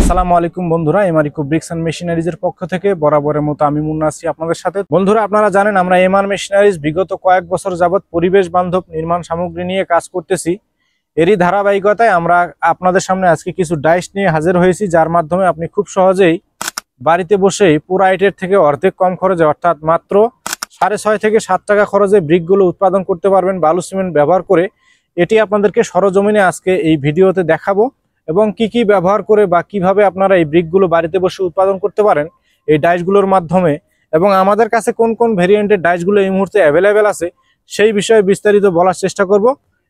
আসসালামু আলাইকুম বন্ধুরা, এমআরইকো ব্রিক্স এন্ড মেশিনারিজের পক্ষ থেকে বরাবরের মতো আমি মুন্না আছি আপনাদের সাথে। বন্ধুরা, আপনারা জানেন আমরা এমআর মেশিনারিজ বিগত কয়েক বছর যাবত পরিবেশ বান্ধব নির্মাণ সামগ্রী নিয়ে কাজ করতেছি। এরই ধারাবাহিকতায় আমরা আপনাদের সামনে আজকে কিছু ডাইস নিয়ে হাজির হয়েছি, যার মাধ্যমে আপনি খুব সহজেই বাড়িতে বসেই পুরা ইটের থেকে অর্ধেক কম খরচে অর্থাৎ মাত্র 6.5 থেকে 7 টাকা খরচে ব্রিকগুলো উৎপাদন করতে পারবেন বালু সিমেন্ট ব্যবহার করে। এটি আপনাদেরকে সরজমিনে আজকে এই ভিডিওতে দেখাবো এবং কি কি ব্যবহার করে বা কিভাবে আপনারা এই ব্রিকগুলো বাড়িতে বসে উৎপাদন করতে পারেন এই ডাইসগুলোর মাধ্যমে, এবং আমাদের কাছে কোন কোন ভেরিয়েন্টের ডাইসগুলো এই মুহূর্তে অ্যাভেলেবেল আছে সেই বিষয়ে বিস্তারিত বলার চেষ্টা করব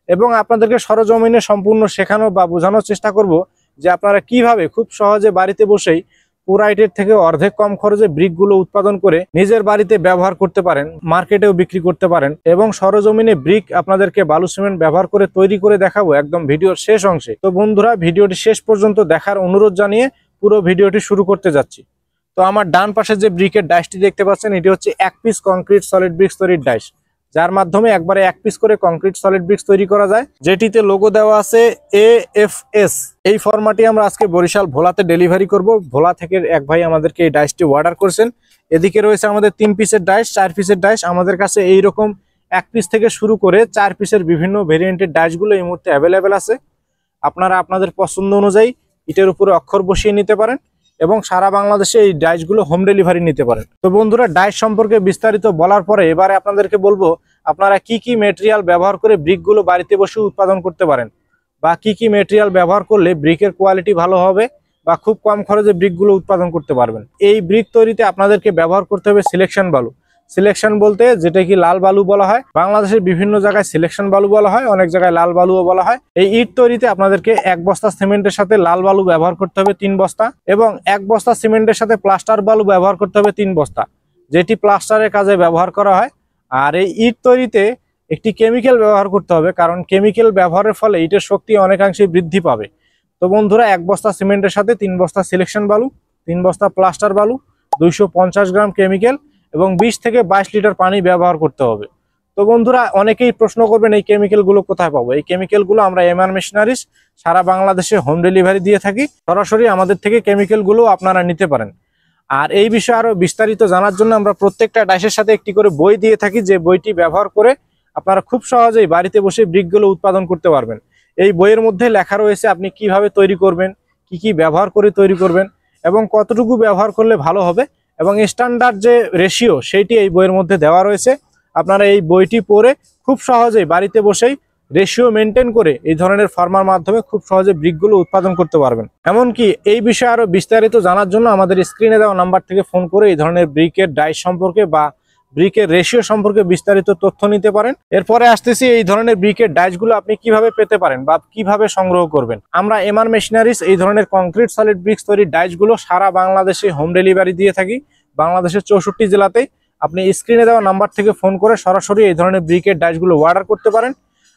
এবং আপনাদেরকে সরজমিনে সম্পূর্ণ শেখানো বা বোঝানোর চেষ্টা করব যে আপনারা কিভাবে খুব সহজে বাড়িতে বসেই পুরা ইটের থেকে অর্ধেক কম খরচে ব্রিকগুলো উৎপাদন করে নিজের বাড়িতে ব্যবহার করতে পারেন, মার্কেটেও বিক্রি করতে পারেন। এবং সরজমিনে ব্রিক আপনাদেরকে বালু সিমেন্ট ব্যবহার করে তৈরি করে দেখাবো একদম ভিডিওর শেষ অংশে। তো বন্ধুরা, ভিডিওটি শেষ পর্যন্ত দেখার অনুরোধ জানিয়ে পুরো ভিডিওটি শুরু করতে যাচ্ছি। তো আমার ডান পাশে যে ব্রিকের ডাইসটি দেখতে পাচ্ছেন, এটি হচ্ছে 1 পিস কংক্রিট সলিড ব্রিক্স তৈরির ডাইস, যার মাধ্যমে একবারে 1 পিস করে কংক্রিট সলিড ব্রিক্স তৈরি করা যায়, যেটিতে লোগো দেওয়া আছে AFS। এই ফরম্যাটে আমরা আজকে বরিশাল ভোলাতে ডেলিভারি করব। ভোলা থেকে এক ভাই আমাদেরকে এই ডাইসটি অর্ডার করেছেন। এদিকে রয়েছে আমাদের 3 পিসের ডাইস, 4 পিসের ডাইস। আমাদের কাছে এইরকম 1 পিস থেকে শুরু করে 4 পিসের বিভিন্ন ভেরিয়েন্টের ডাইসগুলো এই মুহূর্তে অ্যাভেলেবেল আছে। আপনারা আপনাদের পছন্দ অনুযায়ী ইটের উপরে অক্ষর বসিয়ে নিতে পারেন এবং সারা বাংলাদেশে এই ডাইসগুলো হোম ডেলিভারি নিতে পারেন। তো বন্ধুরা, ডাইস সম্পর্কে বিস্তারিত বলার পরে এবারে আপনাদেরকে বলবো আপনারা কি কি মেটেরিয়াল ব্যবহার করে ব্রিকগুলো বাড়িতে বসে উৎপাদন করতে পারেন বা কি কি মেটেরিয়াল ব্যবহার করলে ব্রিকের কোয়ালিটি ভালো হবে বা খুব কম খরচে ব্রিকগুলো উৎপাদন করতে পারবেন। এই ব্রিক তৈরিতে আপনাদেরকে ব্যবহার করতে হবে সিলেকশন বালু। সিলেকশন বলতে যেটা কি লাল বালু বলা হয়, বাংলাদেশের বিভিন্ন জায়গায় সিলেকশন বালু বলা হয়, অনেক জায়গায় লাল বালুও বলা হয়। এই ইট তৈরিতে আপনাদেরকে 1 বস্তা সিমেন্টের সাথে লাল বালু ব্যবহার করতে হবে 3 বস্তা এবং 1 বস্তা সিমেন্টের সাথে প্লাস্টার বালু ব্যবহার করতে হবে 3 বস্তা, যেটি প্লাস্টারের কাজে ব্যবহার করা হয়। আর এই ইট তৈরিতে একটি কেমিক্যাল ব্যবহার করতে হবে, কারণ কেমিক্যাল ব্যবহারের ফলে ইটের শক্তি অনেকাংশেই বৃদ্ধি পাবে। তো বন্ধুরা, 1 বস্তা সিমেন্টের সাথে 3 বস্তা সিলেকশন বালু, 3 বস্তা প্লাস্টার বালু, 250 গ্রাম কেমিক্যাল এবং 20 থেকে 22 লিটার পানি ব্যবহার করতে হবে। তো বন্ধুরা, অনেকেই প্রশ্ন করবেন এই কেমিক্যালগুলো কোথায় পাবো। এই কেমিক্যালগুলো আমরা এমআর মেশিনারিজ সারা বাংলাদেশে হোম ডেলিভারি দিয়ে থাকি। সরাসরি আমাদের থেকে কেমিক্যালগুলো আপনারা নিতে পারেন। আর এই বিষয়ে আরো বিস্তারিত জানার জন্য আমরা প্রত্যেকটা ডাইসের সাথে একটি করে বই দিয়ে থাকি, যে বইটি ব্যবহার করে আপনারা খুব সহজেই বাড়িতে বসে ব্রিকগুলো উৎপাদন করতে পারবেন। এই বইয়ের মধ্যে লেখা রয়েছে আপনি কিভাবে তৈরি করবেন, কি কি ব্যবহার করে তৈরি করবেন এবং কতটুকু ব্যবহার করলে ভালো হবে এবং স্ট্যান্ডার্ড যে রেশিও সেইটি এই বইয়ের মধ্যে দেওয়া রয়েছে। আপনারা এই বইটি পড়ে খুব সহজেই বাড়িতে বসেই রেশিও মেনটেন করে এই ধরনের ফার্মার মাধ্যমে খুব সহজে ব্রিকগুলো উৎপাদন করতে পারবেন। এমনকি এই বিষয়ে আরো বিস্তারিত জানার জন্য আমাদের স্ক্রিনে দেওয়া নাম্বার থেকে ফোন করে এই ধরনের ব্রিকের ডাইস সম্পর্কে বা ব্রিকের রেশিও সম্পর্কে বিস্তারিত তথ্য নিতে পারেন। এরপরে আসতেছি এই ধরনের ব্রিকের ডাইসগুলো আপনি কিভাবে পেতে পারেন বা কিভাবে সংগ্রহ করবেন। আমরা এমআর মেশিনারিজ এই ধরনের কংক্রিট সলিড ব্রিক্স তৈরির ডাইসগুলো সারা বাংলাদেশে হোম ডেলিভারি দিয়ে থাকি, বাংলাদেশের 64 জেলাতেই। আপনি স্ক্রিনে দেওয়া নাম্বার থেকে ফোন করে সরাসরি এই ধরনের ব্রিকের ডাইসগুলো অর্ডার করতে পারেন।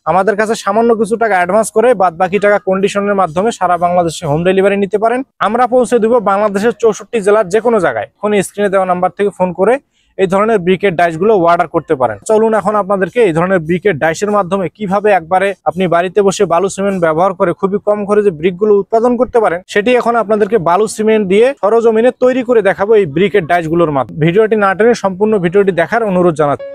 আমাদের কাছে সামান্য কিছু টাকা অ্যাডভান্স করে বাদ বাকি টাকা কন্ডিশনের মাধ্যমে সারা বাংলাদেশে হোম ডেলিভারি নিতে পারেন। আমরা পৌঁছে দেব বাংলাদেশের 64 জেলার যে কোনো জায়গায়। এখন স্ক্রিনে দেওয়া নাম্বার থেকে ফোন করে এই ধরনের ব্রিকের ডাইসগুলো অর্ডার করতে পারেন। চলুন এখন আপনাদেরকে এই ধরনের ব্রিকের ডাইসের মাধ্যমে কিভাবে একবারে আপনি বাড়িতে বসে বালু সিমেন্ট ব্যবহার করে খুবই কম খরচে ব্রিকগুলো উৎপাদন করতে পারেন সেটি এখন আপনাদেরকে বালু সিমেন্ট দিয়ে সরজমিনে তৈরি করে দেখাবো এই ব্রিকের ডাইসগুলোর মাধ্যমে। ভিডিওটি না টেনে সম্পূর্ণ ভিডিওটি দেখার অনুরোধ জানাচ্ছি।